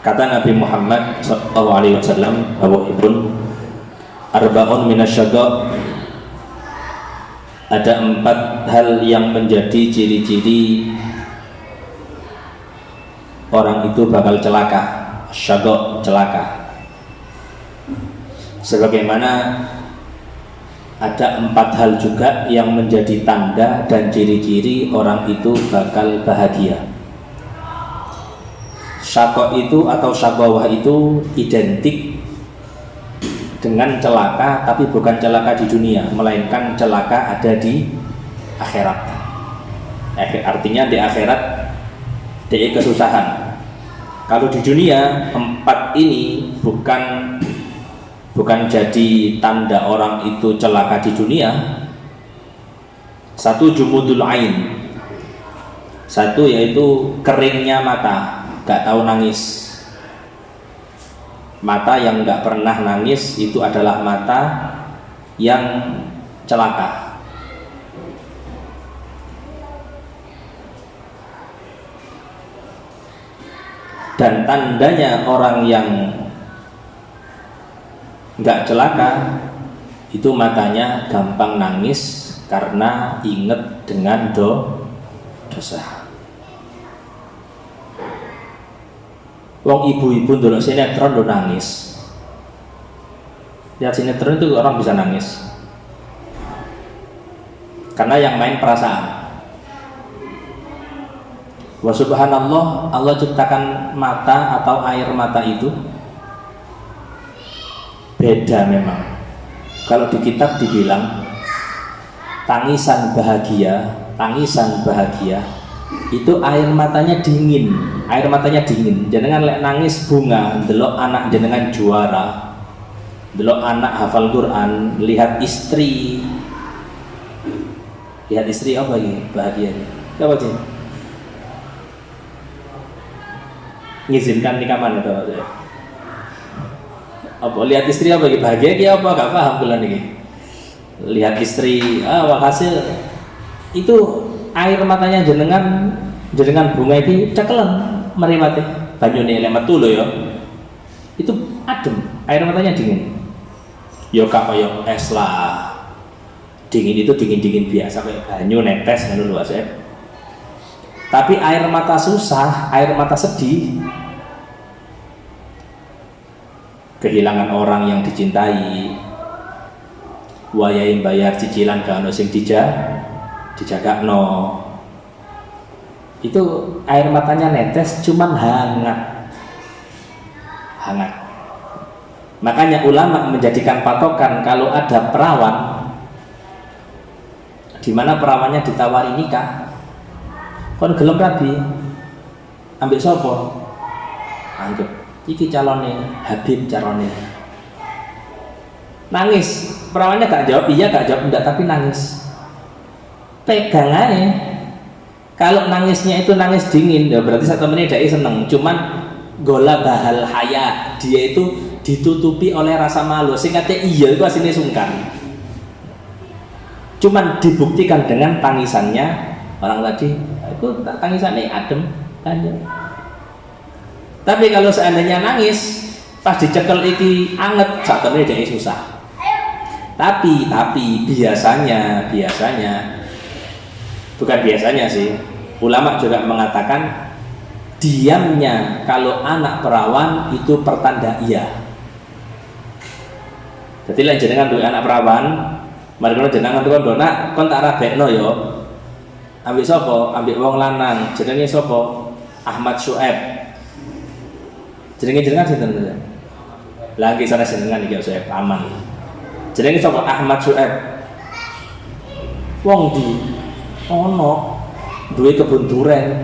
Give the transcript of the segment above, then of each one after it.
Kata Nabi Muhammad SAW, Ibn arba'un minasyaga, ada 4 hal yang menjadi ciri-ciri orang itu bakal celaka. Syaga, celaka. Sebagaimana ada 4 hal juga yang menjadi tanda dan ciri-ciri orang itu bakal bahagia. Syaqqa itu atau syaqawah itu identik dengan celaka, tapi bukan celaka di dunia, melainkan celaka ada di akhirat. Artinya di akhirat dia kesusahan. Kalau di dunia 4 ini bukan jadi tanda orang itu celaka di dunia. 1, jumudul ain. 1 yaitu keringnya mata, gak tahu nangis. Mata yang gak pernah nangis itu adalah mata yang celaka. Dan tandanya orang yang gak celaka itu matanya gampang nangis karena inget dengan dosa. Wong ibu-ibu ndelok sinetron lo nangis. Lihat sinetron itu orang bisa nangis karena yang main perasaan. Wa subhanallah, Allah ciptakan mata atau air mata itu beda memang. Kalau di kitab dibilang tangisan bahagia itu air matanya dingin. Air matanya dingin. Jenengan lek nangis bunga, delok anak jenengan juara, delok anak hafal Quran, lihat istri apa ini bahagianya? Apa sih? Ngizinkan nikah mana itu? Apa lihat istri apa lagi bahagia? Dia apa gak paham bulan ini? Lihat istri, walhasil itu air matanya jenengan bunga itu cekelan merimati banyune lemet tuh ya, itu adem, air matanya dingin. Yo kaya es lah, dingin itu dingin biasa kayak banyu netes kan dulu Asep. Tapi air mata susah, air mata sedih, kehilangan orang yang dicintai, wayahe bayar cicilan gak ono sing dijagakno. Itu air matanya netes, cuman hangat. Makanya ulama menjadikan patokan kalau ada perawan, di mana perawannya ditawari nikah, kon gelem rabi, ambek sopo? Anggap iki calonnya Habib, calonnya. Nangis, perawannya gak jawab iya, gak jawab enggak, tapi nangis. Pegang aja. Kalau nangisnya itu nangis dingin, ya berarti satu menit dia seneng. Cuman gola bahal haya, dia itu ditutupi oleh rasa malu. Singkatnya iya itu aslinya sungkan. Cuman dibuktikan dengan tangisannya orang tadi. Itu tangisannya adem, panjang. Tapi kalau seandainya nangis, pas dicekel iki anget, satu menit dia susah. Tapi biasanya bukan biasanya sih, ulama juga mengatakan diamnya kalau anak perawan itu pertanda iya. Jadi lah jenengan duwe anak perawan, mari kalau jenengan tuh nak kon tak rabekno yo. Ambek sapa? Ambek wong lanang, jenenge sapa? Ahmad Syuaib. Jenengan sinten? Lagi sana jenengan iki Syuaib aman. Jenenge sapa? Ahmad Syuaib. Wong di ono duwe kebun duren.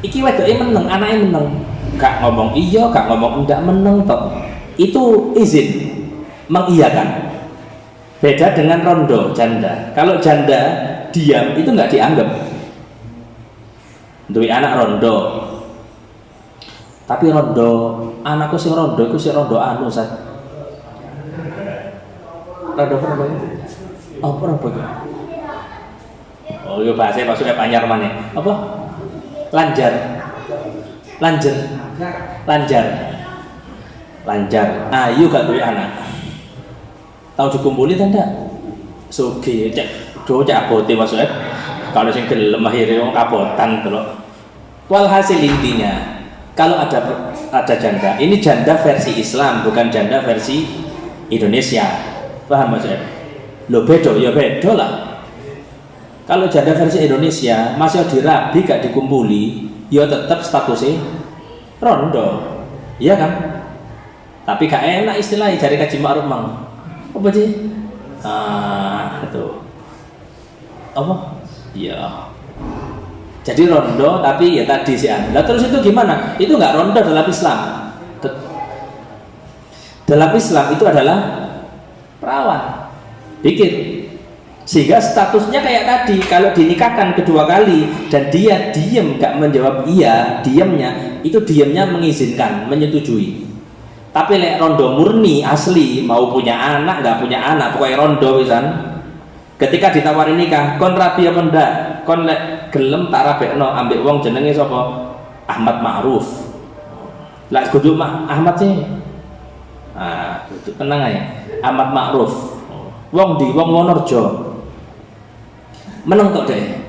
Iki wedoke meneng, anake meneng. Gak ngomong iya, gak ngomong enggak, meneng toh. Itu izin, mengiyakan. Beda dengan rondo janda. Kalau janda diam itu enggak dianggap. Duwe anak rondo. Tapi rondo, anakku sing rondo iku sing rondo anu Ustaz. Rondo apa? Apa ya? Oh, yo bahasa maksudnya Panyar maneh. Apa? Lanjar. lanjar, lanjar, lanjar. Ayu gak duwe anak. Tahu dikumpuli ta ndak? Sugih cek do cek abote maksudnya. Kalau sing gelem akhire wong kabotan to. Walhasil intinya, kalau ada janda, ini janda versi Islam, bukan janda versi Indonesia. Paham maksudnya? Lo bedo, ya bedo lah. Kalau janda versi Indonesia masih dirabi gak dikumpuli, ya tetap statusnya rondo, iya kan? Tapi gak enak istilahnya dari Kaji Ma'ruf mang. Apa sih? Itu apa? Ya. Jadi rondo tapi ya tadi sih. Nah terus itu gimana? Itu nggak rondo dalam Islam. Dalam Islam itu adalah perawan. Pikir. Sehingga statusnya kayak tadi, kalau dinikahkan kedua kali dan dia diam nggak menjawab iya, diamnya itu diamnya mengizinkan, menyetujui. Tapi lek rondo murni asli mau punya anak nggak punya anak pokoknya rondo pisan. Ketika ditawarin nikah, kon rabi apa ndak? Kon lek gelem tak rabekno ambek wong jenenge sapa? Ahmad Ma'ruf. Lah kudu Ahmad sih. Itu tenang aja. Ahmad Ma'ruf. Wong di wong Wonorejo. Meneng tok deh.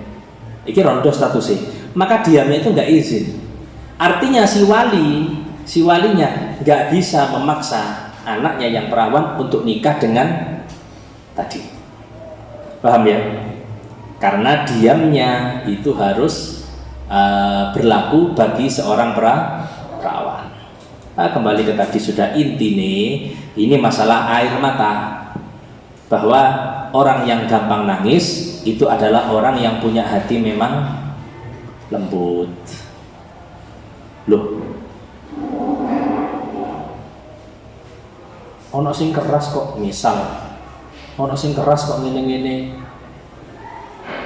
Iki rondo statusnya. Maka diamnya itu enggak izin. Artinya si walinya enggak bisa memaksa anaknya yang perawan untuk nikah dengan tadi. Paham ya? Karena diamnya itu harus berlaku bagi seorang perawan. Kembali ke tadi sudah inti nih, ini masalah air mata. Bahwa orang yang gampang nangis itu adalah orang yang punya hati memang lembut. Loh, ono sing keras kok, misal ono sing keras kok ngene-ngene.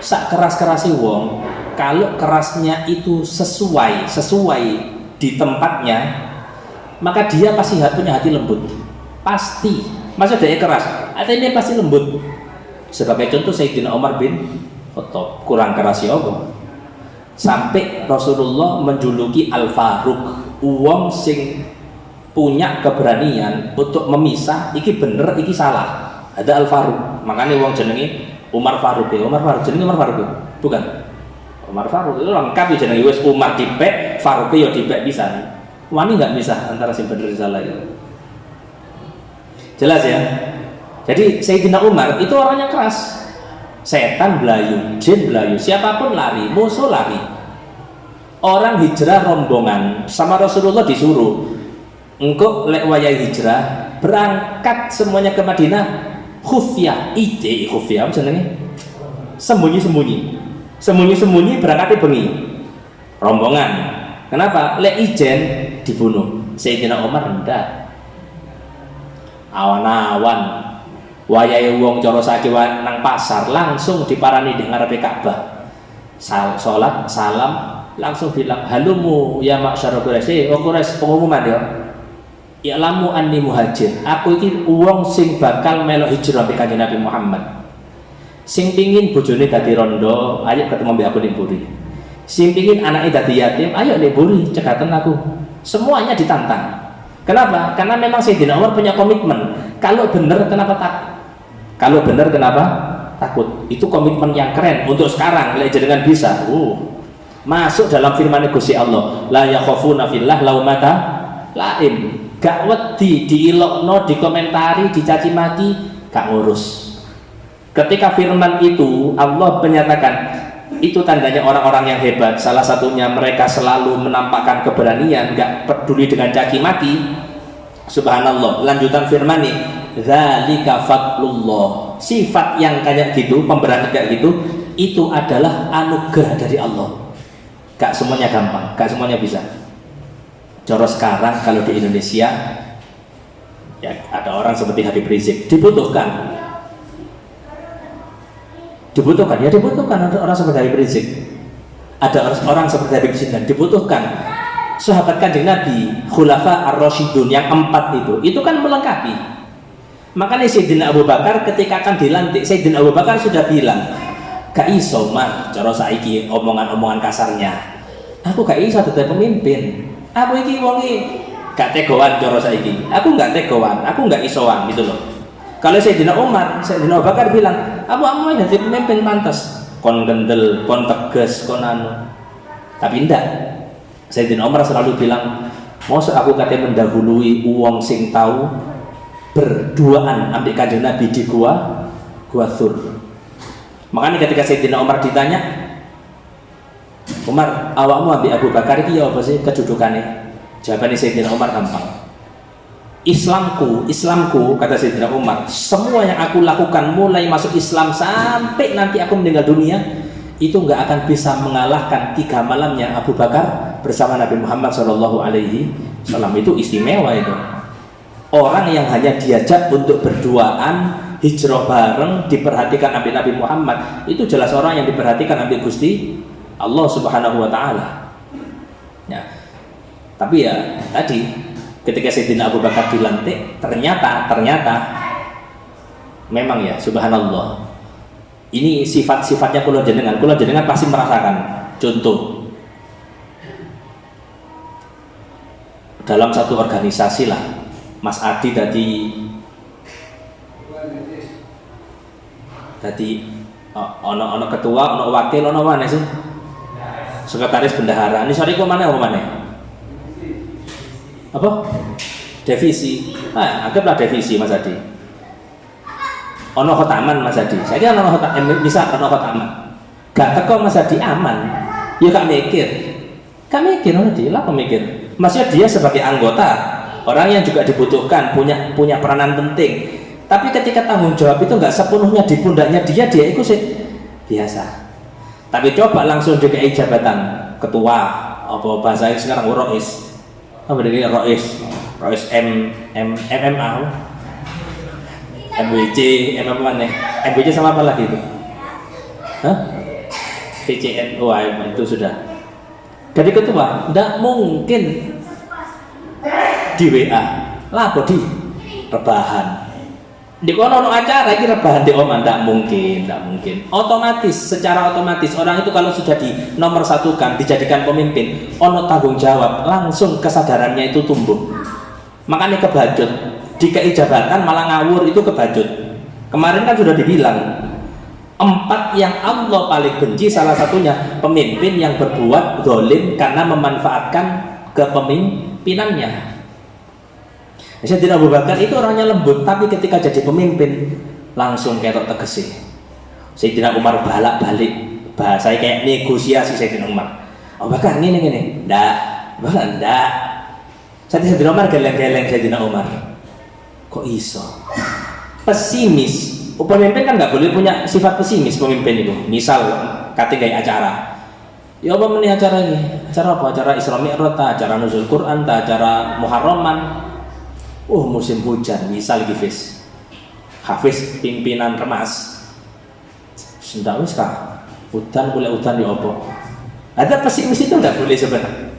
Sak keras-kerasi wong, kalau kerasnya itu sesuai di tempatnya, maka dia pasti punya hati lembut. Pasti. Masa dia keras, artinya pasti lembut. Sebagai contoh Sayyidina Umar bin Khattab, kurang keras ya apa? Sampai Rasulullah menjuluki Al-Faruq, wong sing punya keberanian untuk memisah iki bener iki salah. Ada Al-Faruq, makanya wong jenenge Umar Faruq ya. Umar Faruq jenenge Umar Faruq bukan? Umar Faruq itu lengkap ya jenenge wis Umar dipek, Faruq ya dipek pisan. Wani nggak bisa antara sing bener salah ya. Jelas ya? Jadi Sayyidina Umar itu orangnya keras. Setan belayu, jin belayu, siapapun lari, musuh lari. Orang hijrah rombongan sama Rasulullah disuruh engkau lek wayah hijrah berangkat semuanya ke Madinah khufyah, khufyah apa jenenge? Sembunyi berangkat bengi rombongan. Kenapa? Lek ijen dibunuh. Sayyidina Umar ndak. Awan-awan wayahe wong cara saiki nang pasar langsung diparani di ngarepe Ka'bah. Salat salam langsung bilang halumu ya ma'syarul Quraisy. Quraisy pengumuman ya. I'lamu anni muhajir. Aku iki wong sing bakal melok hijrah mbek Kanjeng Nabi Muhammad. Sing pingin bojone dadi rondo, ayo ketemu mbek aku ning buri. Sing pingin anake dadi yatim, ayo ning buri cekaten aku. Semuanya ditantang. Kenapa? Karena memang Sayyidina Umar punya komitmen. Kalau benar kenapa takut? Kalau benar kenapa takut? Itu komitmen yang keren untuk sekarang. Lek jenengan bisa, masuk dalam firman Gusti Allah, la yakhafuna fillah laumata laim. Gak wedi diilokno, dikomentari, dicaci maki, gak ngurus. Ketika firman itu Allah menyatakan itu tandanya orang-orang yang hebat. Salah satunya mereka selalu menampakkan keberanian, gak peduli dengan caci maki. Subhanallah. Lanjutan firman nih, dzalika fadlullah. Sifat yang kayak gitu, pemberani kayak gitu, itu adalah anugerah dari Allah. Gak semuanya gampang, gak semuanya bisa. Coro sekarang kalau di Indonesia ya ada orang seperti Habib Rizik dibutuhkan ada orang seperti Habib Rizik, ada orang seperti Habib Rizik dan dibutuhkan. Sahabat Kanjeng Nabi Khulafa Ar-Rasyidun yang 4 itu kan melengkapi. Makanya Sayyidina Abu Bakar ketika akan dilantik, Sayyidina Abu Bakar sudah bilang gak iso man, cara saiki omongan-omongan kasarnya, aku gak iso dadi pemimpin. Aku iki wong gak tegoan cara saiki. Aku gak tegoan, aku gak isoan gitu loh. Kalau Sayyidina Umar, Sayyidina Abu Bakar bilang, "Apa jadi pemimpin pantas, kon gendel, kon tegas, kon anu." Tapi ndak. Sayyidina Umar selalu bilang, "Mosok aku kate mendahului wong sing tahu berduaan ambek Kanjeng Nabi di gua Thur." Makanya ketika Sayyidina Umar ditanya, "Umar, awakmu ambek Abu Bakar iki ya apa sih kedudukannya?" Jawabannya Sayyidina Umar gampang. Islamku, kata Sayyidina Umar, semua yang aku lakukan mulai masuk Islam sampai nanti aku meninggal dunia, itu nggak akan bisa mengalahkan 3 malamnya Abu Bakar bersama Nabi Muhammad SAW. Itu istimewa itu. Orang yang hanya diajak untuk berduaan, hijrah bareng, diperhatikan Nabi Muhammad, itu jelas orang yang diperhatikan Nabi Gusti Allah Subhanahu Wa Taala. Ya. Tapi ya tadi ketika Sayyidina Abu Bakar dilantik, ternyata memang ya subhanallah, ini sifat-sifatnya kula jenengan pasti merasakan. Contoh, dalam satu organisasi lah, Mas Adi tadi ono ketua, ono wakil, ono mana sih? Sekretaris bendahara. Ini sorry kok mana? Apa? Divisi. Anggaplah divisi Mas Adi. Ono khotaman Mas Adi. Saya kira ono khotaman, bisa ono khotaman. Gak teko Mas Adi aman. Ya gak mikir. Gak mikir Adi, lah pemikir. Maksudnya dia sebagai anggota, orang yang juga dibutuhkan, punya peranan penting. Tapi ketika tanggung jawab itu nggak sepenuhnya di pundaknya dia itu sih biasa. Tapi coba langsung juga jabatan ketua, apa bahasa sekarang rois. Apa dari Rois MMA, MWC, MWC sama apa lagi itu? PCN, itu sudah. Jadi ketua, tidak mungkin di WA, lapo di rebahan. Di kono acara ini rebahan di Oman, tidak mungkin. Secara otomatis orang itu kalau sudah di nomor satukan, dijadikan pemimpin, ono tanggung jawab, langsung kesadarannya itu tumbuh. Makanya kebajut, dikai jabatan malah ngawur itu kebajut. Kemarin kan sudah dibilang, 4 yang Allah paling benci, salah satunya pemimpin yang berbuat zalim karena memanfaatkan kepemimpinannya. Sayyidina Abu Bakar itu orangnya lembut, tapi ketika jadi pemimpin langsung ketok tegesi. Sayyidina Umar balak-balik, bahasanya kayak negosiasi. Sayyidina Umar, Abu Bakar gini, ndak. Sayyidina Umar geleng-geleng. Sayyidina Umar, kok iso pesimis? Pemimpin kan nggak boleh punya sifat pesimis. Pemimpin itu misal kate gawe acara, ya apa meneh acara ini? Acara apa? Acara Isra Mi'raj, acara nuzul Quran, acara Muharraman. Musim hujan, misal Hafiz pimpinan remas. Sendak wis kah? Udan ya apa? Ada pesimis itu nggak boleh sebenarnya.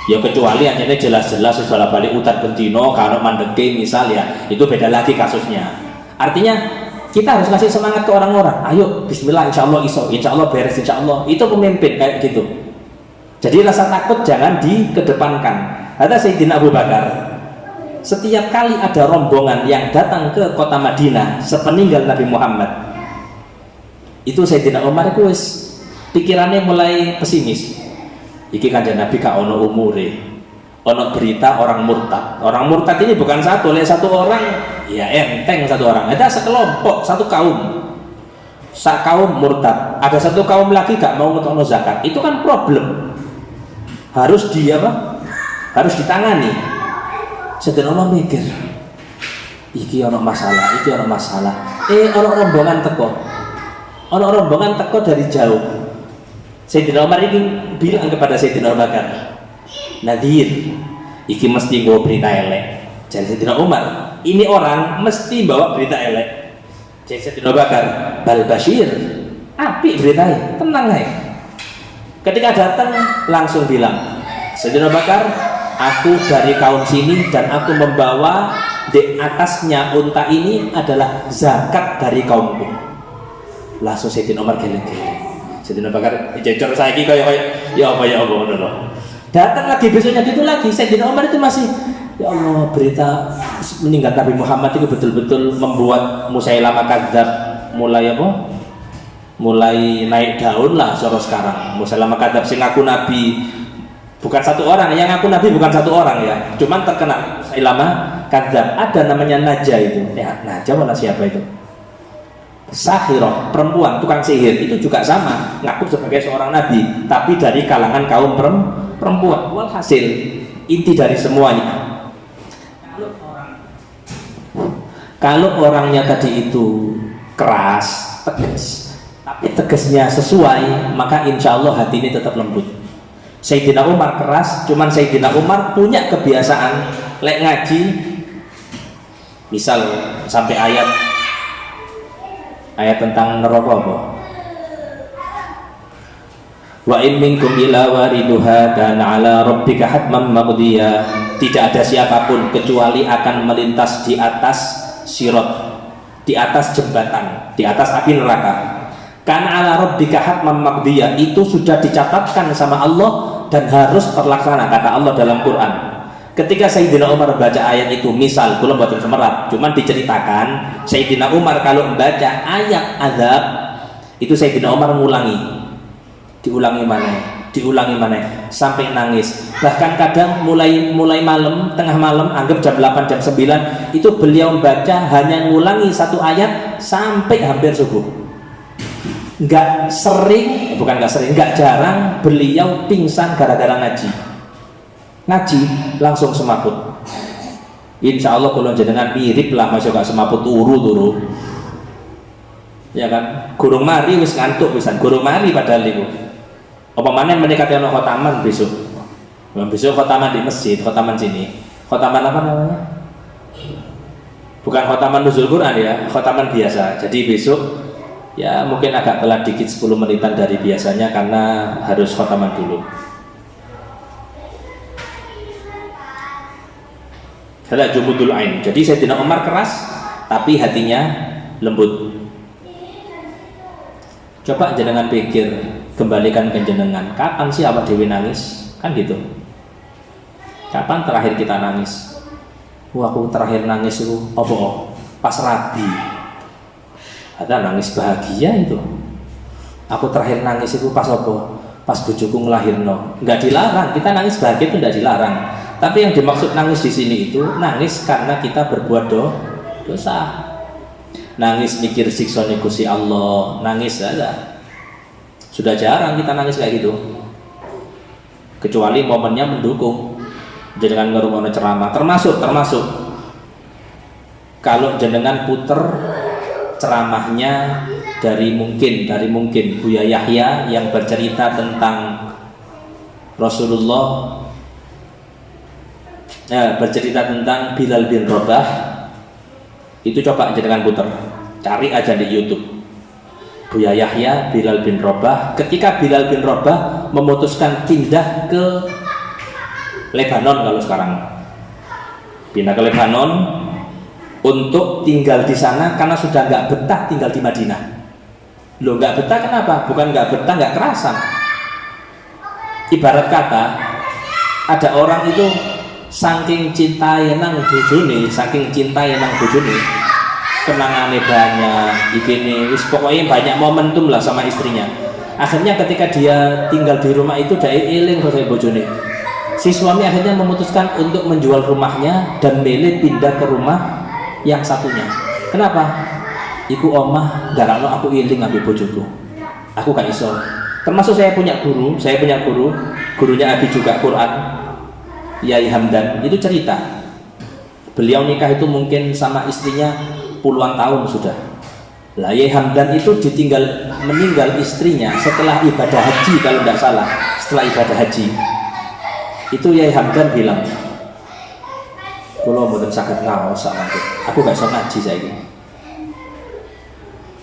Ya kecuali hanya jelas-jelas segala balik udan bentino kalau mandeke misal ya, itu beda lagi kasusnya. Artinya kita harus kasih semangat ke orang-orang. Ayo bismillah, insya Allah iso, insya Allah beres, insya Allah. Itu pemimpin kayak gitu. Jadi rasa takut jangan dikedepankan. Ada Sayyidina Abu Bakar, setiap kali ada rombongan yang datang ke kota Madinah sepeninggal Nabi Muhammad, itu Sayyidina Umar itu pikirannya mulai pesimis. Iki Kanjeng Nabi ka ono umure, ono berita orang murtad. Orang murtad ini bukan satu orang, ya enteng satu orang. Ada sekelompok, satu kaum murtad. Ada satu kaum lagi gak mau ngetokno zakat. Itu kan problem. Harus harus ditangani. Sayyidina Umar mikir, iki ono masalah. Ono rombongan teko dari jauh. Sayyidina Umar ini bilang kepada Sayyidina Abu Bakar, Nadir, iki mesti bawa berita elek. Jadi Sayyidina Umar, ini orang mesti bawa berita elek. Jadi Sayyidina Abu Bakar, bal basyir, apik beritanya, tenang aja. Ketika datang langsung bilang, Sayyidina Abu Bakar, aku dari kaum sini dan aku membawa di atasnya unta ini adalah zakat dari kaumku. Langsung Sayyidina Umar geleng-geleng. Sayyidina Bakar jejor saiki kaya ya apa ngono lho. Datang lagi besoknya gitu lagi, Sayyidina Umar itu masih, ya Allah, berita meninggal Nabi Muhammad itu betul-betul membuat Musailamah Kadzdzab mulai apa? Mulai naik daun lah soro sekarang. Musailamah Kadzdzab sing ngaku nabi bukan satu orang, yang ngaku nabi bukan satu orang ya, cuman terkena Musailamah Kadzdzab. Ada namanya Najah itu, ya Najah mana siapa itu? Sahirah, perempuan tukang sihir itu juga sama, ngaku sebagai seorang nabi, tapi dari kalangan kaum perempuan. Walhasil inti dari semuanya, kalau orangnya tadi itu keras, tegas, tapi tegasnya sesuai, maka insya Allah hati ini tetap lembut. Sayyidina Umar keras, cuman Sayyidina Umar punya kebiasaan lek ngaji, misal sampai ayat tentang neraka apa? Wa in minkum illa wariduha dan ala rabbika hatman maqdiya. Tidak ada siapapun kecuali akan melintas di atas sirat, di atas jembatan, di atas api neraka. Karena ala rabbika hatman maqdiya itu sudah dicatatkan sama Allah dan harus terlaksana, kata Allah dalam Quran. Ketika Sayyidina Umar baca ayat itu, misal kula mboten semerat, cuman diceritakan Sayyidina Umar kalau membaca ayat azab itu Sayyidina Umar diulangi mana sampai nangis. Bahkan kadang mulai malam, tengah malam, anggap jam 8 jam 9 itu beliau membaca hanya ngulangi satu ayat sampai hampir subuh. Enggak jarang beliau pingsan gara-gara ngaji langsung semaput. Insya Allah kalau jenengan mirip lah, masuk gak semaput turu ya kan, gurung mari wis ngantuk pisan, gurung mari padahal itu apa mana mereka ono khotaman besok khotaman di masjid, khotaman sini, khotaman apa namanya, bukan khotaman nuzul Quran ya, khotaman biasa. Jadi besok ya mungkin agak telat dikit 10 menitan dari biasanya karena harus khotaman dulu. Adalah jumudul ain. Jadi Sayyidina Umar keras tapi hatinya lembut. Coba jenengan pikir, kembalikan ke jenengan, kapan sih awak dewi nangis? Kan gitu. Kapan terakhir kita nangis? Aku terakhir nangis itu apa? Pas rabi. Ada nangis bahagia itu. Aku terakhir nangis itu pas apa? Pas bojoku ngelahirno. Enggak dilarang, kita nangis bahagia itu enggak dilarang. Tapi yang dimaksud nangis di sini itu nangis karena kita berbuat dosa. Nangis mikir siksa Gusti Allah, nangis ada. Sudah jarang kita nangis kayak gitu. Kecuali momennya mendukung. Jenengan ngerungokno ceramah, termasuk kalau jenengan puter ceramahnya dari mungkin Buya Yahya yang bercerita tentang Rasulullah, bercerita tentang Bilal bin Rabah, itu coba jenengan puter, cari aja di YouTube Buya Yahya Bilal bin Rabah. Ketika Bilal bin Rabah memutuskan pindah ke Lebanon, kalau sekarang pindah ke Lebanon untuk tinggal di sana karena sudah nggak betah tinggal di Madinah. Loh, nggak betah kenapa? Bukan nggak betah, nggak kerasan. Ibarat kata ada orang itu saking cintai nang bojone, kenangane banyak, begini, pokoknya banyak momentum lah sama istrinya. Akhirnya ketika dia tinggal di rumah itu dia eling karo bojone. Si suami akhirnya memutuskan untuk menjual rumahnya dan milih pindah ke rumah yang satunya. Kenapa? Iku omah garakno aku eling ambil bojoku. Aku gak iso. Termasuk saya punya guru, gurunya Abi juga Quran. Yai Hamdan itu cerita, beliau nikah itu mungkin sama istrinya puluhan tahun sudah. Lah Yai Hamdan itu meninggal istrinya setelah ibadah haji, kalau tidak salah, setelah ibadah haji. Itu Yai Hamdan bilang, "Kalau mboten saged ngaos aku gak iso ngaji saiki."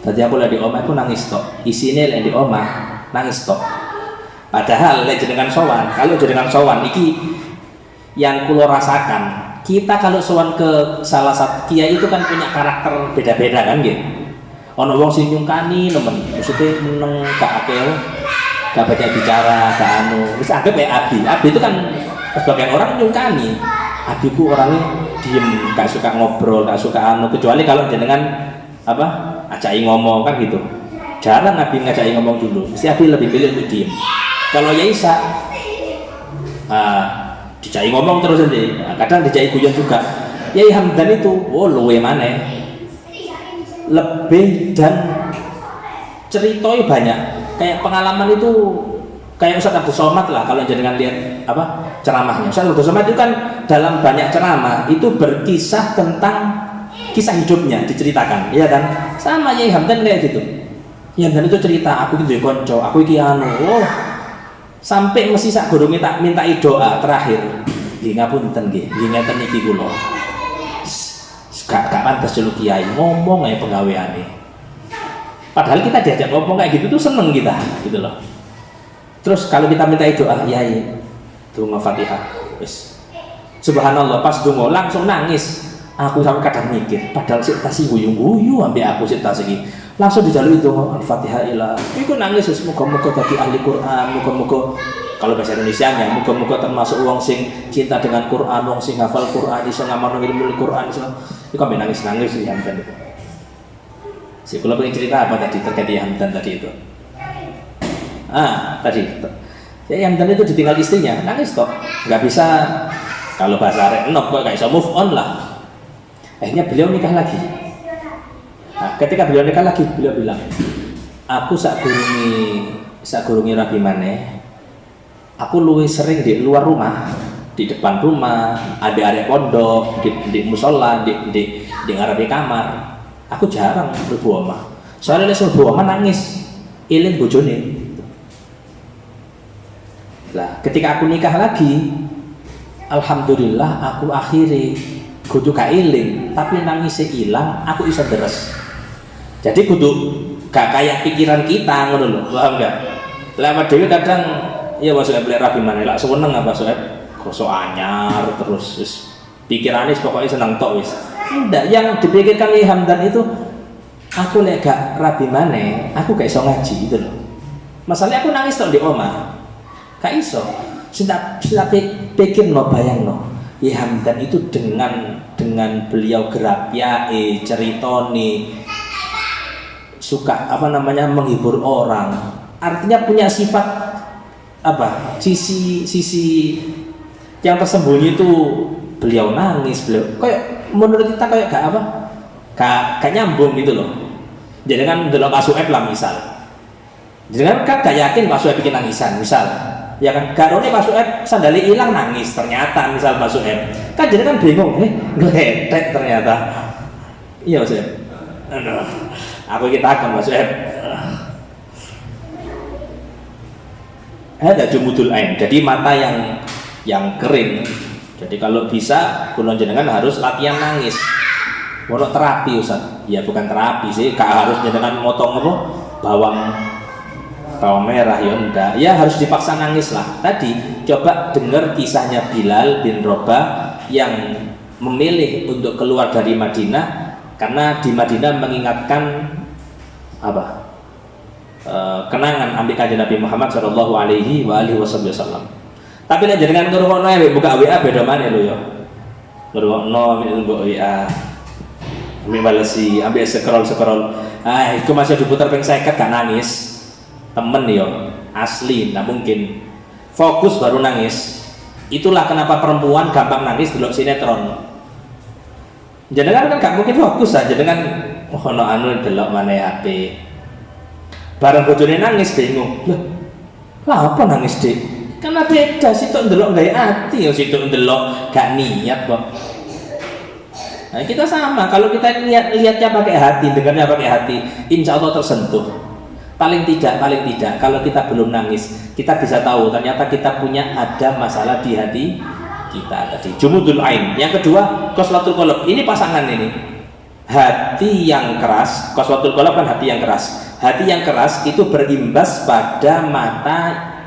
Tadi aku lagi di omah aku nangis tok. Isine lek di omah nangis tok. Padahal lek jenengan sowan, kalau jenengan sowan iki yang kulo rasakan, kita kalau sowan ke salah satu kiai itu kan punya karakter beda-beda kan gitu. Ono wong sing nyungkani nemen, maksudnya meneng gak akeh. gak banyak bicara, gak anu. Terus anggap kayak Abi itu kan sebagian orang nyungkani. Abi ku orangnya diem, gak suka ngobrol, gak suka anu, kecuali kalau jenengan apa ajai ngomong kan gitu. Jarang Abi ngajai ngomong dulu. Mesti Abi lebih pilih untuk diem. Kalau ya Isa dijai ngomong terus nanti, kadang dijai guyon juga. Yai Hamdan itu, luwe mana? Lebih dan ceritanya banyak. Kayak pengalaman itu kayak Ustaz Abdul Somad lah kalau jenengan lihat apa ceramahnya. Ustaz Abdul Somad itu kan dalam banyak ceramah itu berkisah tentang kisah hidupnya diceritakan, iya kan? Sama Yai Hamdan kayak gitu. Yai Hamdan itu cerita, aku itu konco, aku iki anu. Sampai mesti sak guru minta doa terakhir. Nggih ngapunten nggih, nggih ngeten iki kula. Gak pantas jeluk kiai ngomong aja penggaweane. Padahal kita diajak ngomong kayak gitu tuh seneng kita, gitu loh. Terus kalau kita minta doa, yai, donga Fatihah, wis. Subhanallah, pas donga langsung nangis. Aku sampai kadang mikir, padahal sik tas guyu-guyu ambek aku sik tas iki. Langsung dijalui donga Al-Fatihah ila. Iku nangis wis muga-muga dadi ahli Quran, muga-muga kalau bahasa Indonesianya, muga-muga termasuk wong sing cinta dengan Quran, wong sing hafal Quran, iso ngamalno ilmu Quran, iso. Iku ambek nangis-nangis di Hamdan itu. Si kula pengen cerita apa tadi terkait Hamdan tadi itu? Tadi Hamdan itu ditinggal istrinya, nangis toh, nggak bisa kalau bahasa arek enok kok gak bisa move on lah. Akhirnya beliau nikah lagi. Nah, ketika beliau nikah lagi, beliau bilang, aku sak gurungi rabi maneh. Aku luwih sering di luar rumah, di depan rumah, ada area pondok, di musola, di ngarepe kamar. Aku jarang mlebu omah. Soalnya nek mlebu omah nangis, eling bojone. Lah, ketika aku nikah lagi, alhamdulillah aku akhiri kudu gak eling, tapi nangisnya hilang, aku iso deres. Jadi kudu gak kayak pikiran kita ngono lho, paham gak? Lewat dhewe kadang ya maksudnya beli rabi mana lah seneng apa soalnya kosok anyar terus pikirannya pokoknya senang tok wis. Enggak, yang dipikirkan Yai Hamdan itu aku lek gak rabi mana aku gak iso ngaji itu loh. Masalahnya aku nangis tok di omah gak iso. Sinta pikir no bayang no Yai Hamdan itu dengan beliau gerapiae ceritone suka apa namanya menghibur orang, artinya punya sifat apa sisi yang tersembunyi itu beliau nangis, beliau kayak menurut kita kayak gak nyambung gitu loh. Jadi kan delok Pak Sueb lah misal, jadi kan gak yakin Pak Sueb bikin nangisan misal, ya kan garone Pak Sueb sandali hilang nangis ternyata misal Pak Sueb kan jadi kan bingung, gledek ternyata iya Pak Sueb. Aduh, aku kita akan Pak Sueb. Ada jumudul ain, jadi mata yang kering. Jadi kalau bisa kulon jenengan harus latihan nangis. Mau terapi Ustaz? Ya bukan terapi sih, gak harus jenengan motong apa bawang merah ya enggak. Ya harus dipaksa nangis lah. Tadi coba dengar kisahnya Bilal bin Rabah yang memilih untuk keluar dari Madinah karena di Madinah mengingatkan apa? Kenangan ambil kajian Nabi Muhammad Shallallahu Alaihi Wasallam. Tapi nek jenengan ngrungokno buka WA beda mana lo ya. Ngrungokno mbok WA. Ambil balesi, ambil scroll. Itu masih diputar ping 50 gak nangis. Temen yo, asli, nggak mungkin. Fokus baru nangis. Itulah kenapa perempuan gampang nangis delok sinetron. Jenengan kan gak mungkin fokus aja dengan ono anu delok mana HP. Bareng bojone nangis bingung. Lah apa nangis, Dik? Karena beda situ ndelok gak ati, ya situ ndelok gak niat kok. Nah, kita sama, kalau kita lihatnya pakai hati, dengarnya pakai hati, insya Allah tersentuh. Paling tidak kalau kita belum nangis, kita bisa tahu ternyata kita punya ada masalah di hati kita tadi. Jumudul ain. Yang kedua, qaswatul qalb. Ini pasangan ini. Hati yang keras, qaswatul qalb kan hati yang keras. Hati yang keras itu berimbas pada mata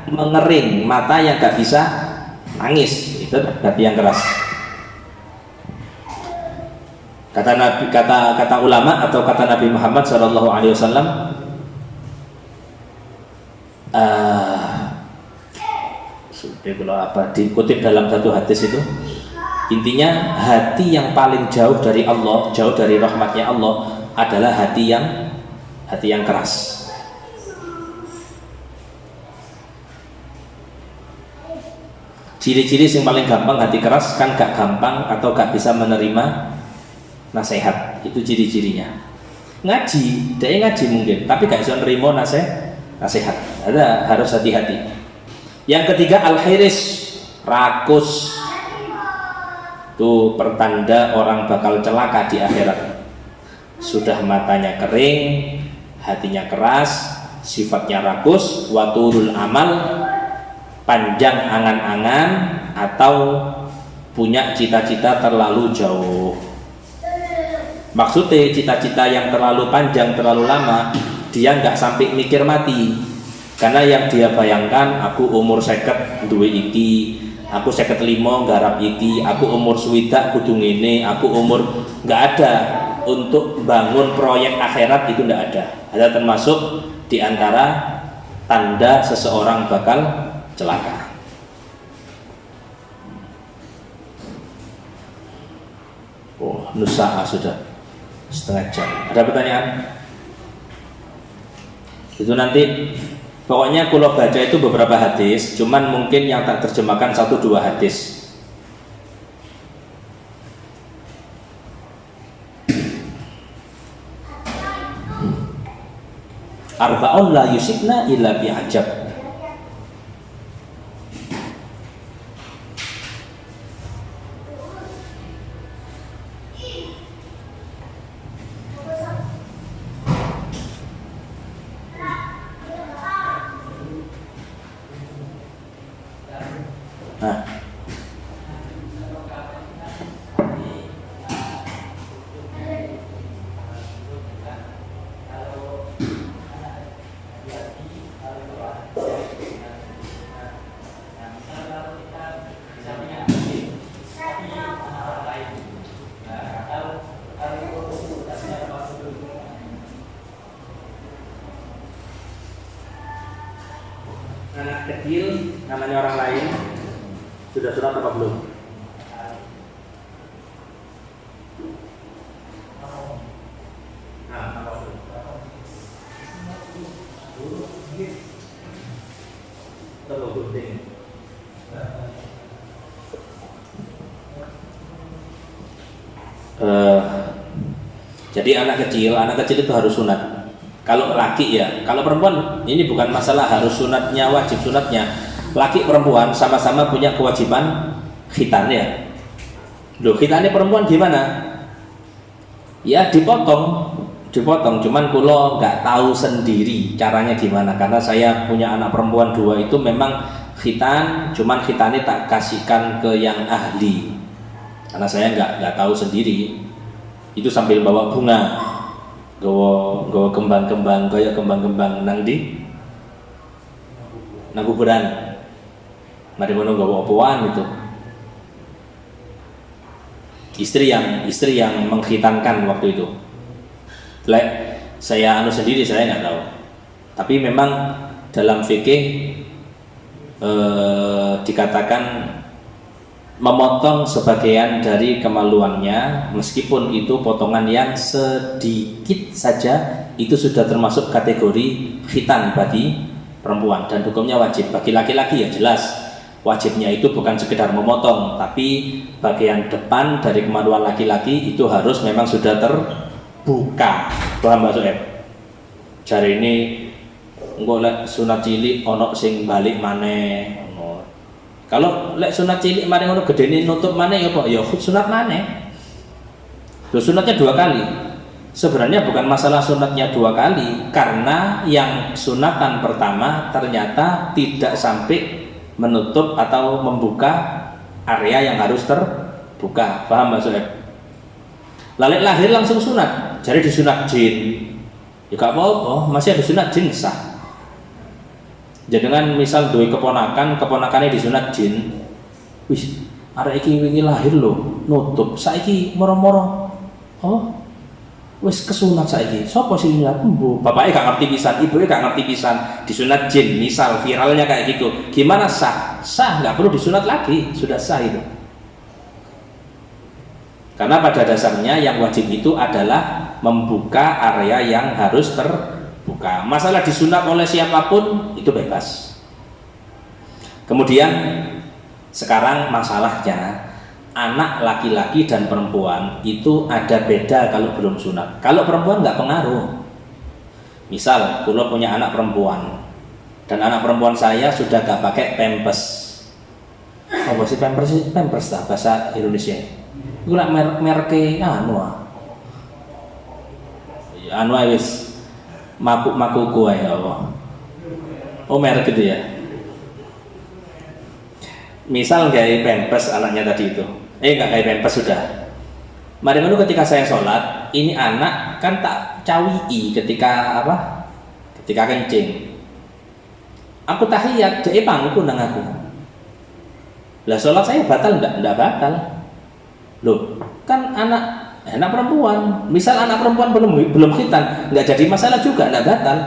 mengering, mata yang gak bisa nangis. Itu hati yang keras. Kata ulama atau kata Nabi Muhammad SAW, Sudah kalau apa dikutip dalam satu hadis itu, intinya hati yang paling jauh dari Allah, jauh dari rahmatnya Allah adalah hati yang keras. Ciri-ciri yang paling gampang hati keras kan gak gampang atau gak bisa menerima nasihat. Itu ciri-cirinya. Ngaji, dia ngaji mungkin, tapi gak bisa menerima nasihat. Ada, harus hati-hati. Yang ketiga al-hiris, rakus. Itu pertanda orang bakal celaka di akhirat. Sudah matanya kering, hatinya keras, sifatnya rakus, watulul amal, panjang angan-angan, atau punya cita-cita terlalu jauh. Maksudnya cita-cita yang terlalu panjang, terlalu lama, dia nggak sampai mikir mati. Karena yang dia bayangkan, aku umur 50 duwe iki, aku 55 garap iki, aku umur 20 kudu ngene, aku umur, nggak ada untuk bangun proyek akhirat, itu nggak ada. Ada termasuk di antara tanda seseorang bakal celaka. Oh, nusaha sudah setengah jam. Ada pertanyaan? Itu nanti pokoknya kalau baca itu beberapa hadis, cuman mungkin yang tak terjemahkan 1-2 hadis. Arba'un la yusibna illa bi'ajab. Anak kecil namanya orang lain sudah sunat apa belum? Jadi anak kecil itu harus sunat. Kalau laki ya, kalau perempuan ini bukan masalah harus sunatnya, wajib sunatnya. Laki perempuan sama-sama punya kewajiban khitan ya. Loh, khitannya perempuan gimana? Ya dipotong. Cuman kulo nggak tahu sendiri caranya gimana, karena saya punya anak perempuan 2 itu memang khitan, cuman khitannya tak kasihkan ke yang ahli, karena saya nggak tahu sendiri. Itu sambil bawa bunga. Gawa kembang-kembang kayak kembang-kembang nang kuburan. Mari mono gawa opoan itu. Istri yang mengkhitankan waktu itu. Saya sendiri saya nggak tahu. Tapi memang dalam fikih dikatakan memotong sebagian dari kemaluannya, meskipun itu potongan yang sedikit saja, itu sudah termasuk kategori khitan bagi perempuan dan hukumnya wajib. Bagi laki-laki ya jelas wajibnya itu bukan sekedar memotong, tapi bagian depan dari kemaluan laki-laki itu harus memang sudah terbuka. Paham Mbak Soeb? Jari ini engko lek sunat cilik ono sing balik maneh. Kalau lek sunat cilik mari ngono gedene nutup maneh ya apa? Ya sunat maneh. Loh, sunatnya 2 kali. Sebenarnya bukan masalah sunatnya 2 kali, karena yang sunatan pertama ternyata tidak sampai menutup atau membuka area yang harus terbuka. Paham Mbak Soeb? Lalu lahir langsung sunat, jadi disunat jin. Ya gak apa-apa, masih ada sunat jin sah. Jangan misal duwe keponakannya disunat jin. Wis, arek iki wingi lahir lho, nutup. Saiki moro-moro. Oh. Wis kesunat saiki. Sopo sing nyunat? Mbo. Bapaknya gak ngerti pisan, ibunya gak ngerti pisan, disunat jin. Misal viralnya kayak gitu. Gimana sah? sah, nggak perlu disunat lagi, sudah sah itu. Karena pada dasarnya yang wajib itu adalah membuka area yang harus terbuka. Masalah disunat oleh siapapun itu bebas. Kemudian sekarang masalahnya anak laki-laki dan perempuan itu ada beda kalau belum sunat. Kalau perempuan nggak pengaruh. Misal kalau punya anak perempuan dan anak perempuan saya sudah nggak pakai pampers. Apa sih pampers? Pampers lah bahasa Indonesia. Itu lah merke wis maku ae apa. Oh merek gitu ya. Misal gaya pampers anaknya tadi itu. Nggak gaya pampers sudah. Mari dulu ketika saya sholat, ini anak kan tak cawii ketika apa? Ketika kencing. Aku tahiyat, dia pangku nang aku. Lah sholat saya batal enggak batal. Loh, kan anak perempuan. Misal anak perempuan belum khitan, nggak jadi masalah juga, nggak batal.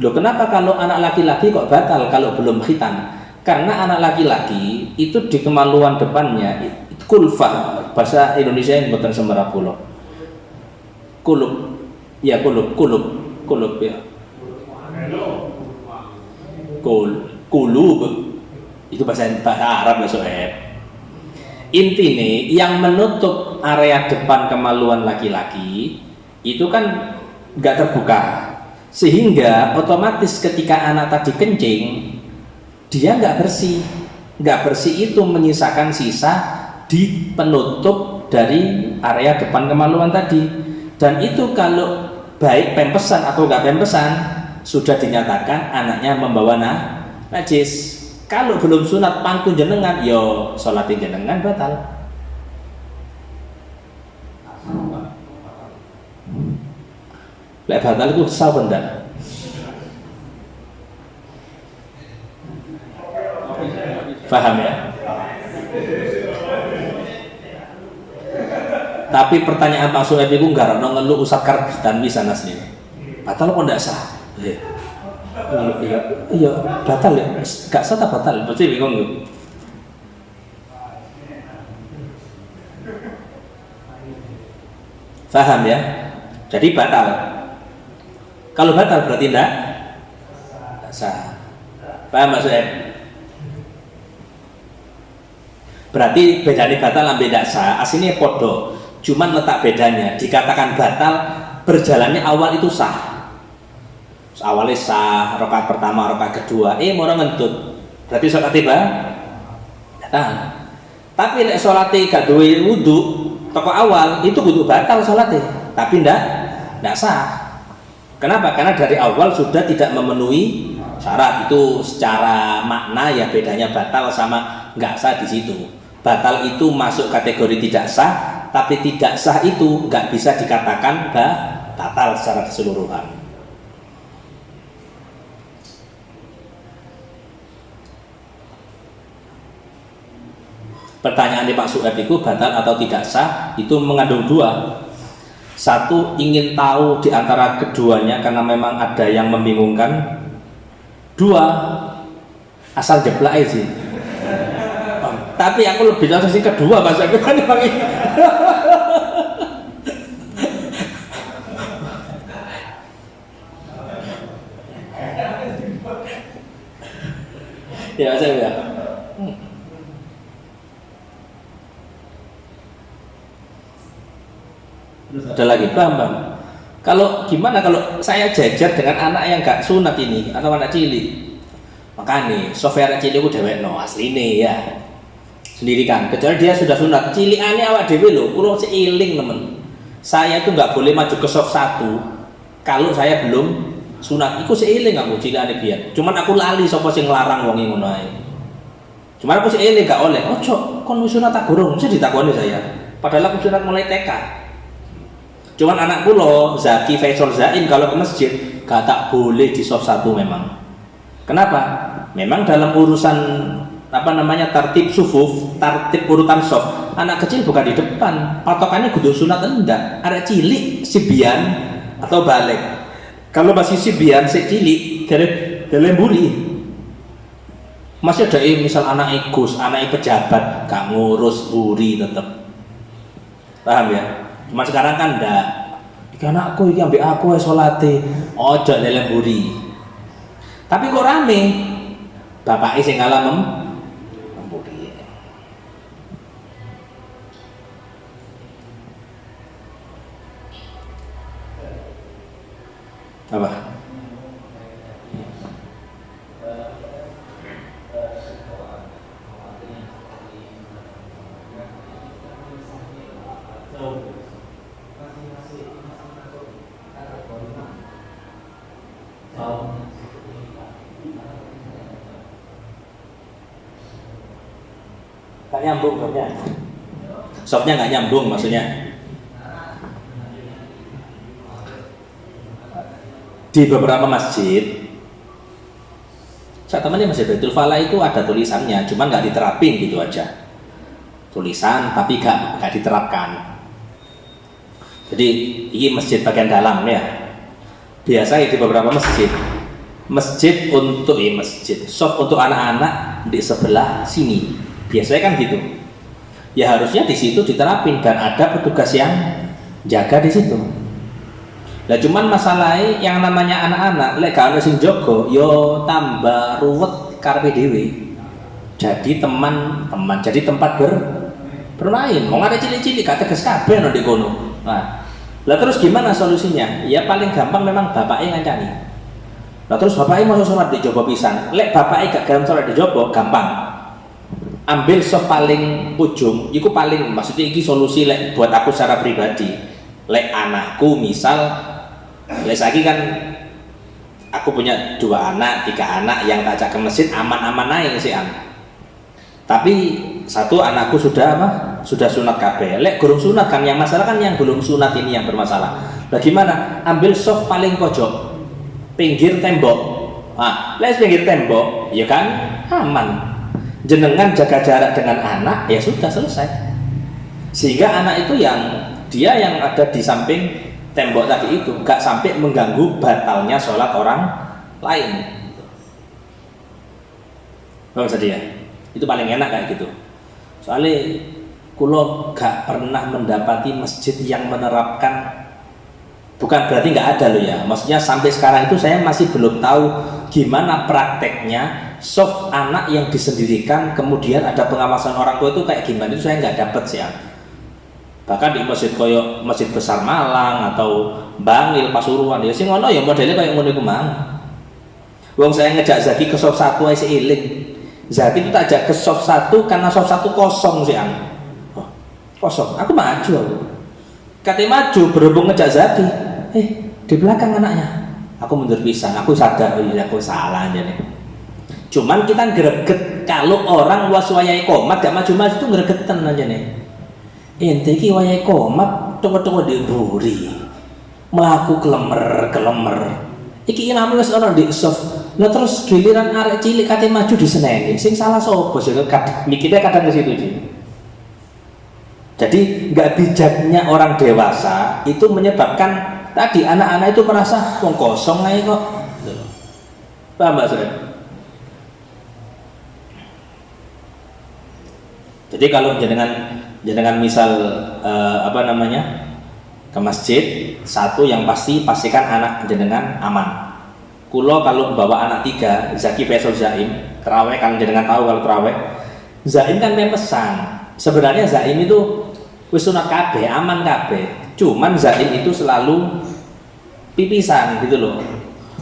Loh, kenapa kalau anak laki-laki kok batal kalau belum khitan? Karena anak laki-laki itu di kemaluan depannya itu kulfah, bahasa Indonesia yang bukan sembarang pulau. Kulub ya. Kulub itu bahasa Arab ya soeb. Intinya yang menutup area depan kemaluan laki-laki itu kan nggak terbuka, sehingga otomatis ketika anak tadi kencing dia nggak bersih itu menyisakan sisa di penutup dari area depan kemaluan tadi. Dan itu kalau baik pempesan atau nggak pempesan sudah dinyatakan anaknya membawa najis. Kalau belum sunat pangku jenengan, yo sholat jenengan batal. Lek batal itu sah benda. Faham ya? Tapi pertanyaan Pak Suhaib itu nggak ada ngeluh usap karbitan bisa nasni. Batal kok ndak sah? Iya, batal ya? Gak sah tak batal? Pasti bingung tuh. Faham ya? Jadi batal. Kalau batal berarti enggak sah. Paham maksudnya? Berarti bedanya batal dan beda sah. Aslinya podo. Cuman letak bedanya. Dikatakan batal, berjalannya awal itu sah. Awalnya sah, rakaat pertama, rakaat kedua, mau ngentut, berarti sholat tiba, datang. Tapi nek sholat gak duwe wudu, toko awal itu kudu batal sholatnya, tapi ndak sah. Kenapa? Karena dari awal sudah tidak memenuhi syarat. Itu secara makna ya bedanya batal sama nggak sah di situ. Batal itu masuk kategori tidak sah, tapi tidak sah itu nggak bisa dikatakan batal secara keseluruhan. Pertanyaan di Pak Suhaib itu batal atau tidak sah itu mengandung dua. Satu, ingin tahu di antara keduanya karena memang ada yang membingungkan. Dua, asal jeplak sih. Tapi aku lebih tahu sih kedua bahasa kan memang ini. Ya saya ya. Ada lagi paham. Kalau gimana kalau saya jajar dengan anak yang gak sunat ini atau anak cilik, makanya software cilik aku dewek no asli nih ya sendiri kan. Kecuali dia sudah sunat, cilik aneh awak dewe loh. Kulo seiling temen. Saya itu nggak boleh maju ke soft 1 kalau saya belum sunat. Iku seiling aku cilik aneh biar. Cuman aku lali sopo sing nglarang wong ngono ae. Cuman aku seiling gak oleh. Ojo kon wis sunat tak gorong, mesti ditakoni saya. Padahal aku sunat mulai TK. Cuman anakku loh, Zaki Faisal Zain kalau ke masjid gak tak boleh di soft 1 memang. Kenapa? Memang dalam urusan tartib sufuf, tartib urutan soft, anak kecil bukan di depan. Patokannya kudu sunat enggak. Ada cilik, sibian atau balik. Kalau masih sibian, si cilik, dalam buli. Masih ada misal anak Gus, anak pejabat, gak ngurus buri tetep. Paham ya? Cuma sekarang kan ndak. Iki anakku iki ambek aku wis salate. Ojo lelem buri. Tapi kok rame. Bapake sing kalah memburi. Apa? Gak nyambung softnya. Softnya gak nyambung maksudnya. Di beberapa masjid, saya temannya Masjid Baitul Falah itu ada tulisannya, cuman nggak diterapin gitu aja. Tulisan tapi gak diterapkan. Jadi ini masjid bagian dalam ya. Biasa di beberapa masjid untuk soft untuk anak-anak di sebelah sini. Biasanya kan gitu. Ya harusnya di situ diterapin dan ada petugas yang jaga di situ. Lah cuman masalahnya yang namanya anak-anak lek gak ono sing jaga yo tambah ruwet karepe dhewe. Jadi teman-teman, jadi tempat bermain. Wong arek cilik-cilik gak tegas kabeh nang di kono. Nah, lah terus gimana solusinya? Ya paling gampang memang bapaknya ngancani. Lah terus bapaknya mau sholat di jopo pisan. Lek bapaknya gak gelem sholat di jopo, gampang. Ambil soft paling ujung, itu paling maksudnya ini solusi lek buat aku secara pribadi. Lek anakku misal, lek lagi kan aku punya 2 anak, 3 anak yang tak ajak ke masjid aman-aman naik sih an. Tapi satu anakku sudah apa? Sudah sunat kabeh. Lek gurung sunat kan yang masalah kan yang belum sunat ini yang bermasalah. Bagaimana? Ambil soft paling pojok, pinggir tembok. Nah, lek pinggir tembok, ya kan aman. Jenengan jaga jarak dengan anak, ya sudah selesai. Sehingga anak itu dia yang ada di samping tembok tadi itu gak sampai mengganggu batalnya sholat orang lain. Oh jadi ya, itu paling enak kayak gitu. Soalnya kulo gak pernah mendapati masjid yang menerapkan, bukan berarti nggak ada loh ya. Maksudnya sampai sekarang itu saya masih belum tahu gimana prakteknya soft anak yang disendirikan kemudian ada pengawasan orang tua itu kayak gimana, itu saya nggak dapat sih ya. Bahkan di masjid koyo Masjid Besar Malang atau Bangil Pasuruan ya sing ngono ya modelnya kayak ngono iku mang. Wong saya ngejak Zaki ke soft 1 ae eling. Zaki itu tak ajak ke soft 1 karena soft 1 kosong sih ang. Oh, kosong. Aku maju aku. Katanya maju berhubung ngejak Zaki. Di belakang anaknya. Aku mundur pisan. Aku sadar ya aku salah aja nih. Cuman kita greget kalau orang waswayai komat gak maju-maju itu gregetan aja nih. Ente ki wayai komat tunggu-tunggu di buri. Melaku kelemer. Iki namanya wis ana di soft. Nah terus giliran arek cilik kate maju di seneni. Sing salah sapa sih? Mikirnya kadang ke situ sih. Jadi nggak bijaknya orang dewasa itu menyebabkan tadi anak-anak itu merasa kosong aja kok. Paham Mbak Sure? Jadi kalau jenengan misal ke masjid, satu yang pastikan anak jenengan aman. Kulo kalau bawa anak 3, Zaki Faisal Zaim, terawih kan jenengan tahu kalau terawih. Zaim kan pesan. Sebenarnya Zaim itu wis sunat kabeh, aman kabeh. Cuman Zaim itu selalu pipisan gitu loh.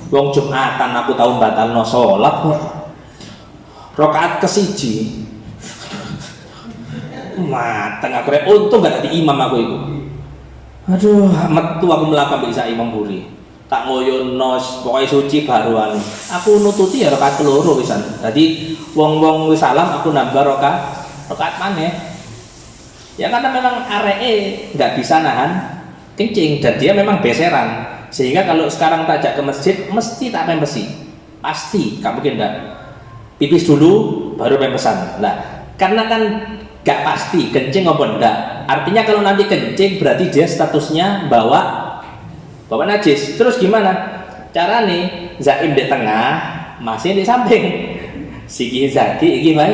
Wong Jumatan aku tahu batalno salat kok. Rakaat kesiji mateng aku untung gak tadi imam aku itu. Aduh, metu aku melakukan bisa imam buri. Tak ngoyo nos, pokoknya suci baruan. Aku nututi ya rakaat keloro pisan. Jadi wong wis salam aku nambah rakaat maneh. Ya karena memang areke nggak bisa nahan kencing dan dia memang beseran. Sehingga kalau sekarang tajak ke masjid mesti tak pempesi. Pasti, gak mungkin enggak. Pipis dulu baru pempesan. Nah, karena kan gak pasti kencing maupun enggak. Artinya kalau nanti kencing berarti dia statusnya bawa najis. Terus gimana? Cara nih Zaim di tengah, masih di samping. Siki Zaki iki bae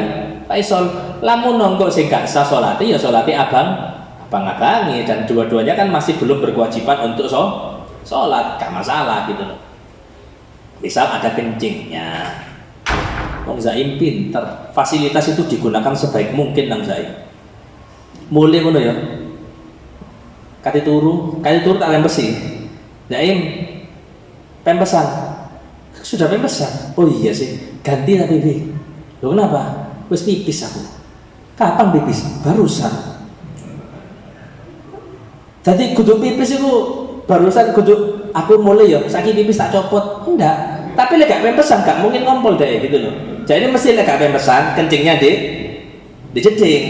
Faisal lamun nongko sing gak sah salate ya salate abang-abangi, dan dua-duanya kan masih belum berkewajiban untuk sholat, gak masalah gitu loh. Misal ada kencingnya, Wong Zaim pinter, fasilitas itu digunakan sebaik mungkin Nang Zaim. Mulai ngono ya. Kati turu tak lempesi. Zaim pempesan. Sudah pempesan. Oh iya sih, ganti tapi Bi. Loh kenapa? Wis pipis aku. Kapan pipis? Barusan. Jadi kudu pipis itu barusan kudu aku mulai ya, saiki pipis tak copot. Enggak. Tapi lek gak pempesan gak mungkin ngompol deh gitu loh. Jadi mesti lek gak pempesan kencingnya di jeding.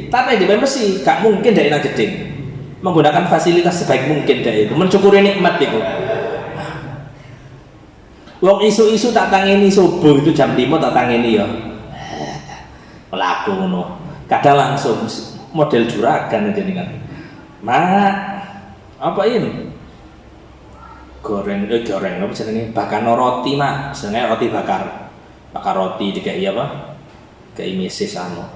Tapi di pempesi gak mungkin deh nang jeding. Menggunakan fasilitas sebaik mungkin deh itu, mensyukuri nikmat itu. Wong isu-isu tak tangeni subuh itu jam 5 tak tangeni ya. Melaku ngono. Kadang langsung model juragan aja nih kan. Mak, apa ini? Goreng apa jenenge? Bakar roti, Mak. Senenge roti bakar. Bakar roti dikai apa? Kayak misis anu.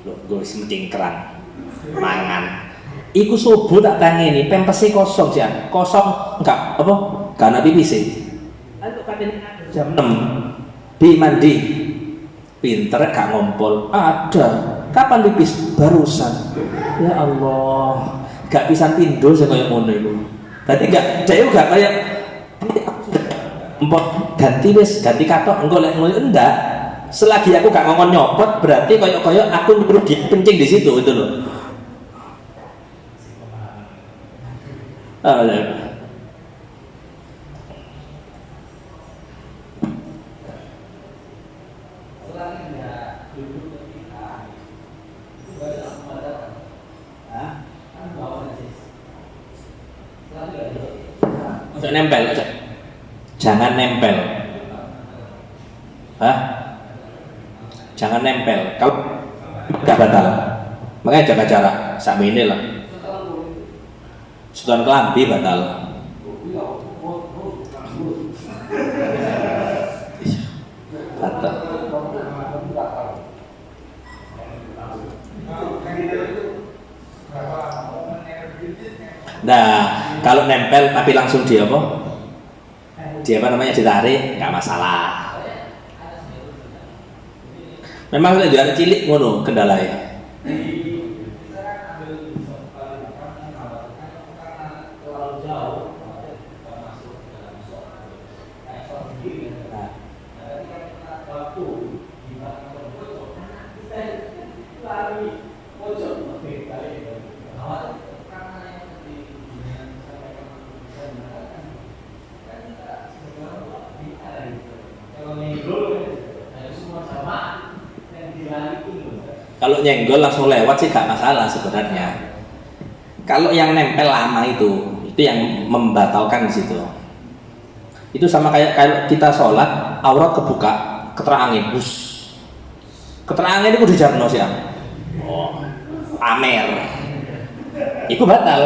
Lho, gue wis mencingkrang. Mangan. Iku subuh tak tangeni, pempesi kosong sih. Kosong enggak apa? Karena pipis sih. Aduh katanya jam 6 di mandi. Pinter gak ngompol. Ada. Kapan pipis? Barusan. Ya Allah. Gak bisa tidur saya kayak ngono itu. Berarti gak kayak empot ganti katok engko lek ngono enggak. Selagi aku gak ngomong nyopot berarti kayak aku perlu kencing di situ itu loh. Nempel aja. Jangan nempel. Jangan nempel. Kalau gak batal. Makanya jaga jarak. Sama ini lah. Setelan kelambi batal. Batal. Nah, kalau nempel tapi langsung dia namanya ditarik, nggak masalah. Memang saya juga cilik ngono kendalanya. Kalau nyenggol langsung lewat sih gak masalah sebenarnya. Kalau yang nempel lama itu yang membatalkan di situ. Itu sama kayak kalau kita sholat aurat kebuka, keterangin, bus. Keterangin itu dijamno sih. Oh, pamer. Itu batal.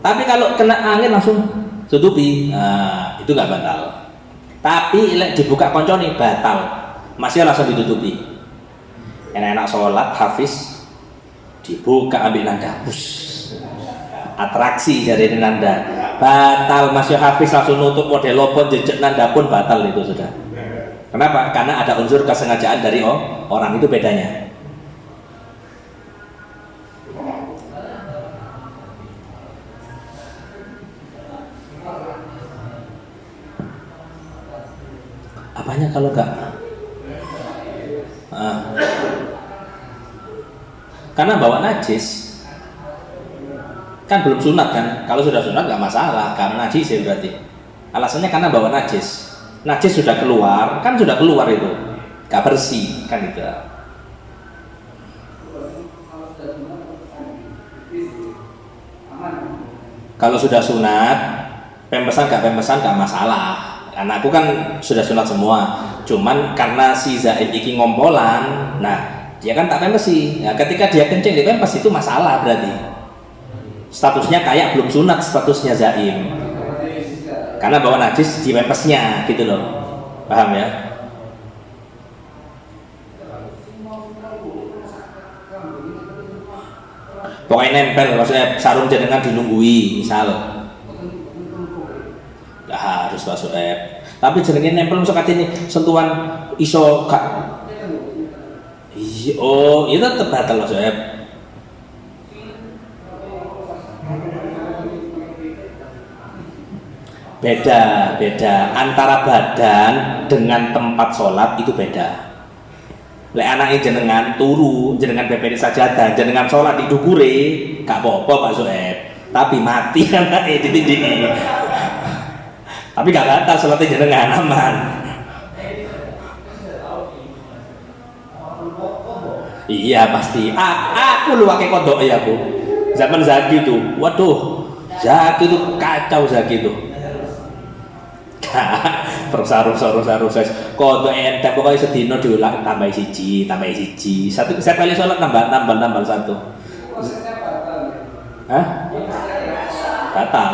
Tapi kalau kena angin langsung tutupi, nah, itu gak batal. Tapi lek dibuka koncone batal. Masih langsung ditutupi. Enak-enak sholat, hafiz dibuka ambil nanda, atraksi dari nanda batal. Masih hafiz langsung nutup model lopon jejak nanda pun batal itu sudah. Kenapa? Karena ada unsur kesengajaan dari orang, itu bedanya. Apanya kalau enggak? Karena bawa najis kan belum sunat kan. Kalau sudah sunat nggak masalah karena najis ya berarti. Alasannya karena bawa najis sudah keluar, kan sudah keluar itu nggak bersih kan gitu. Kalau sudah sunat, pempesan nggak masalah. Anakku kan sudah sunat semua, cuman karena si Zaid iki ngompolan, nah dia kan tak pempesi. Nah, ketika dia kencing di pempes itu masalah berarti. Statusnya kayak belum sunat statusnya Zaim. Karena bawa najis di pempesnya gitu loh. Paham ya? supaya nempel, maksudnya sarung jenengan dilunggui misal. Nggak harus Pak Soeb, tapi jenenge nempel masuk katene sentuhan iso gak. Iya, oh itu tetap batal Pak Soeb. Beda antara badan dengan tempat sholat itu beda. Lek anake jenengan turu, jenengan bebeni sajadah, jenengan sholat di dukure, gak apa-apa Pak Soeb. Tapi mati anake ditindiki. Tapi gak batal sholatnya jenengan, aman. Iya pasti. Aku lu pakai kodok ya Bu. Zaman Zaki tuh, waduh, Zaki tuh kacau Zaki tuh. Rusak kodok enteng pokoknya sedino diulang tambah siji satu saya kali sholat tambah satu. Hah? Batal.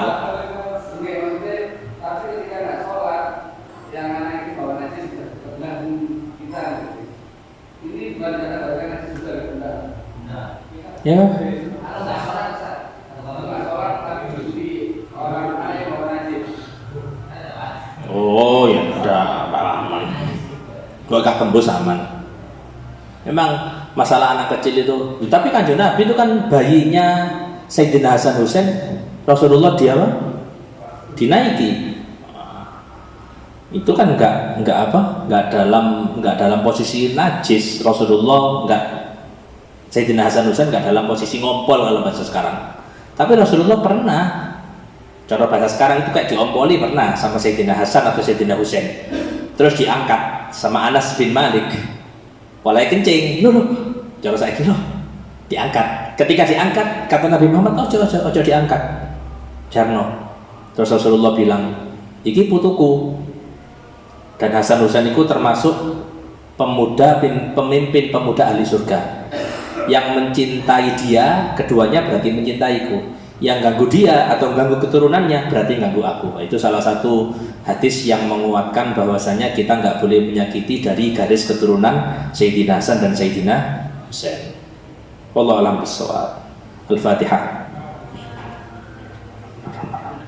Ya. Oh ya udah aman. Gua gak tembus aman. Memang masalah anak kecil itu. Tapi Kanjeng Nabi itu kan bayinya Sayyidina Hasan Husain, Rasulullah dia apa? Dinaiki. Itu kan enggak dalam posisi najis. Rasulullah enggak, Sayyidina Hasan Husain enggak dalam posisi ngompol kalau bahasa sekarang. Tapi Rasulullah pernah, cara bahasa sekarang itu kayak diompoli pernah sama Sayyidina Hasan atau Sayyidina Husain. Terus diangkat sama Anas bin Malik. Walai kencing, loh, cara saiki loh, diangkat. Ketika diangkat, kata Nabi Muhammad, ojo diangkat, jarno. Terus Rasulullah bilang, iki putuku. Dan Hasan Husain itu termasuk pemimpin pemuda ahli surga. Yang mencintai dia, keduanya berarti mencintaiku. Yang ganggu dia atau ganggu keturunannya berarti ganggu aku. Itu salah satu hadis yang menguatkan bahwasanya kita nggak boleh menyakiti dari garis keturunan Sayyidina Hasan dan Sayyidina Husain. Wallahu a'lam bishawab. Al-Fatihah.